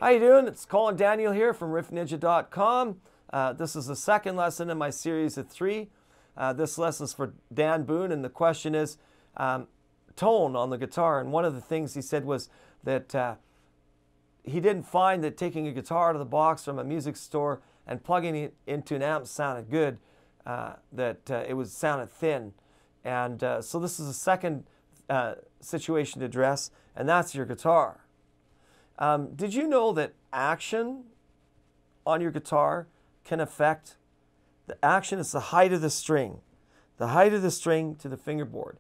How you doing? It's Colin Daniel here from riffninja.com. This is the second lesson in my series of 3. This lesson is for Dan Boone, and the question is tone on the guitar. And one of the things he said was that he didn't find that taking a guitar out of the box from a music store and plugging it into an amp sounded good, that it sounded thin. And so this is the second situation to address, and that's your guitar. Did you know that action on your guitar can affect the action? Is the height of the string, the height of the string to the fingerboard.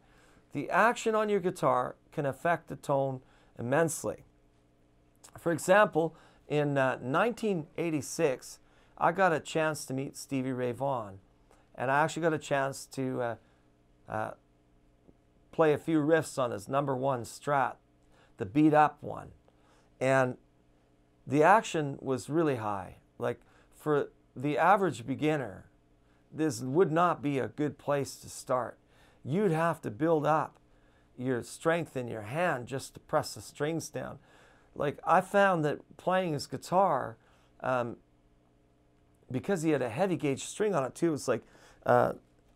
The action on your guitar can affect the tone immensely. For example, in 1986, I got a chance to meet Stevie Ray Vaughan, and I actually got a chance to play a few riffs on his #1 Strat, the beat up one. And the action was really high. Like, for the average beginner, this would not be a good place to start. You'd have to build up your strength in your hand just to press the strings down. Like, I found that playing his guitar, because he had a heavy gauge string on it too, it's like,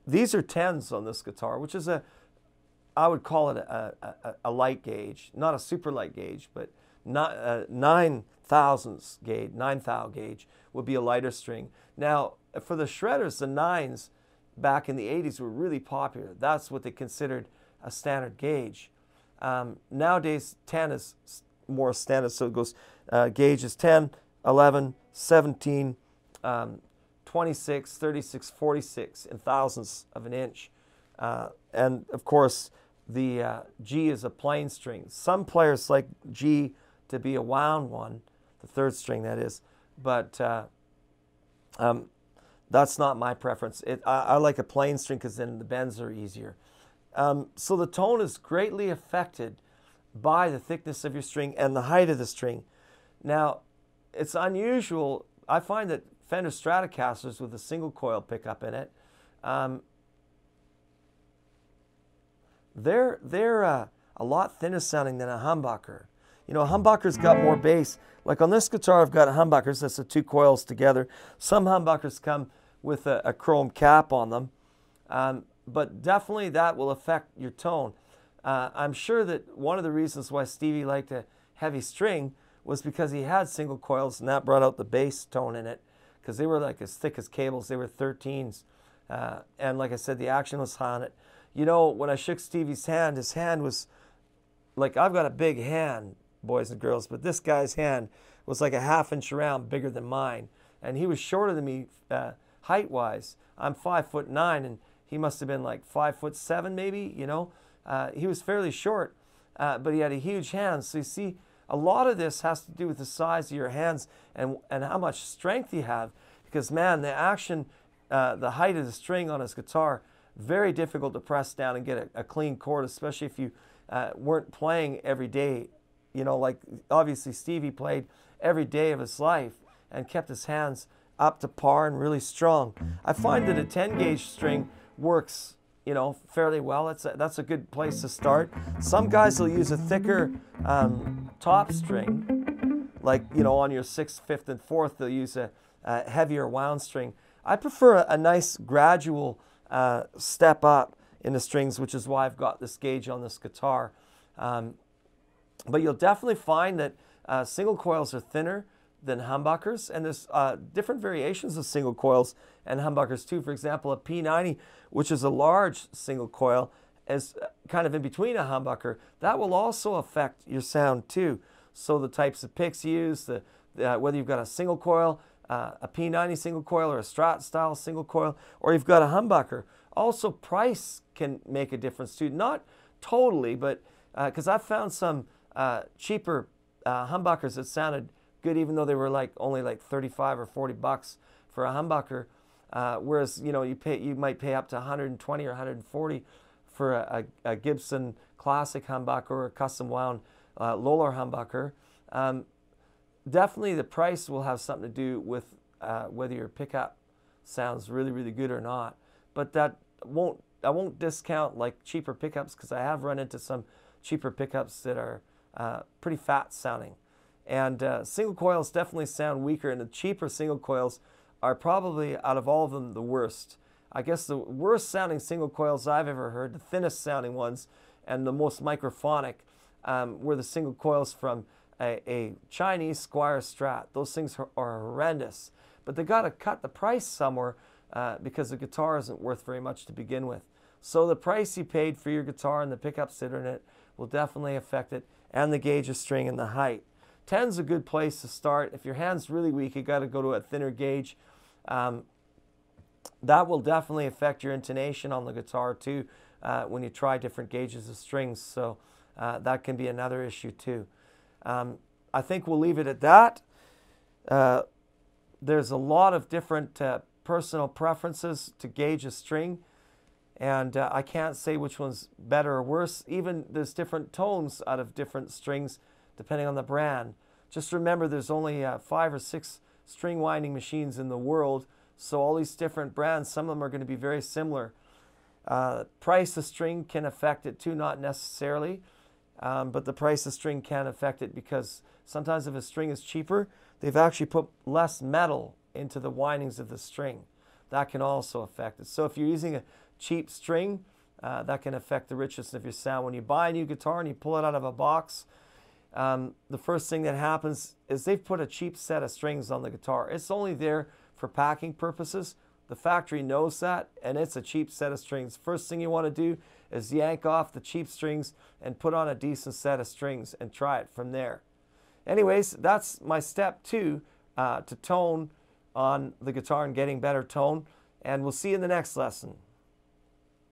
these are 10s on this guitar, which is I would call it a light gauge, not a super light gauge, but not 9 thousandths gauge, 9 thou gauge would be a lighter string. Now, for the shredders, the 9s back in the 80s were really popular. That's what they considered a standard gauge. Nowadays, 10 is more standard, so it goes gauge is 10, 11, 17, 26, 36, 46 in thousandths of an inch. And of course, the G is a plain string. Some players like G to be a wound one, the 3rd string that is, but that's not my preference. I like a plain string because then the bends are easier. So the tone is greatly affected by the thickness of your string and the height of the string. Now, it's unusual. I find that Fender Stratocasters with a single coil pickup in it, they're a lot thinner sounding than a humbucker. You know, a humbucker's got more bass. Like on this guitar, I've got humbuckers. That's the 2 coils together. Some humbuckers come with a chrome cap on them. But definitely that will affect your tone. I'm sure that one of the reasons why Stevie liked a heavy string was because he had single coils, and that brought out the bass tone in it, because they were like as thick as cables. They were 13s. And like I said, the action was high on it. You know, when I shook Stevie's hand, his hand was like, I've got a big hand, boys and girls, but this guy's hand was like a ½ inch around, bigger than mine. And he was shorter than me height-wise. I'm 5'9", and he must have been like 5'7", maybe, you know. He was fairly short, but he had a huge hand. So you see, a lot of this has to do with the size of your hands and how much strength you have. Because, man, the action, the height of the string on his guitar, very difficult to press down and get a clean chord, especially if you weren't playing every day. You know, like obviously Stevie played every day of his life and kept his hands up to par and really strong. I find that a 10 gauge string works, you know, fairly well. That's a good place to start. Some guys will use a thicker top string, like, you know, on your 6th, 5th, and 4th, they'll use a heavier wound string. I prefer a nice gradual step up in the strings, which is why I've got this gauge on this guitar. But you'll definitely find that single coils are thinner than humbuckers, and there's different variations of single coils and humbuckers too. For example, a P90, which is a large single coil, is kind of in between a humbucker. That will also affect your sound too. So the types of picks you use, whether you've got a single coil, a P90 single coil, or a Strat style single coil, or you've got a humbucker. Also, price can make a difference too. Not totally, but because I've found some cheaper humbuckers that sounded good, even though they were like only like 35 or 40 bucks for a humbucker. Whereas, you know, you might pay up to 120 or 140 for a Gibson classic humbucker or a custom wound Lolar humbucker. Definitely the price will have something to do with whether your pickup sounds really, really good or not. But I won't discount like cheaper pickups, because I have run into some cheaper pickups that are pretty fat sounding. And single coils definitely sound weaker, and the cheaper single coils are probably, out of all of them, the worst. I guess the worst sounding single coils I've ever heard, the thinnest sounding ones and the most microphonic, were the single coils from a Chinese Squire Strat. Those things are horrendous. But they got to cut the price somewhere because the guitar isn't worth very much to begin with. So the price you paid for your guitar and the pickup sit in it will definitely affect it, and the gauge of string and the height. 10's a good place to start. If your hand's really weak, you got to go to a thinner gauge. That will definitely affect your intonation on the guitar too when you try different gauges of strings. So that can be another issue too. I think we'll leave it at that. There's a lot of different personal preferences to gauge a string, and I can't say which one's better or worse. Even there's different tones out of different strings depending on the brand. Just remember, there's only 5 or 6 string winding machines in the world, so all these different brands, some of them are going to be very similar. Price of string can affect it too, not necessarily, but the price of string can affect it because sometimes if a string is cheaper, they've actually put less metal into the windings of the string. That can also affect it. So if you're using a cheap string, that can affect the richness of your sound. When you buy a new guitar and you pull it out of a box, the first thing that happens is they've put a cheap set of strings on the guitar. It's only there for packing purposes. The factory knows that, and it's a cheap set of strings. First thing you want to do is yank off the cheap strings and put on a decent set of strings and try it from there. Anyways, that's my step 2 to tone on the guitar and getting better tone, and we'll see you in the next lesson.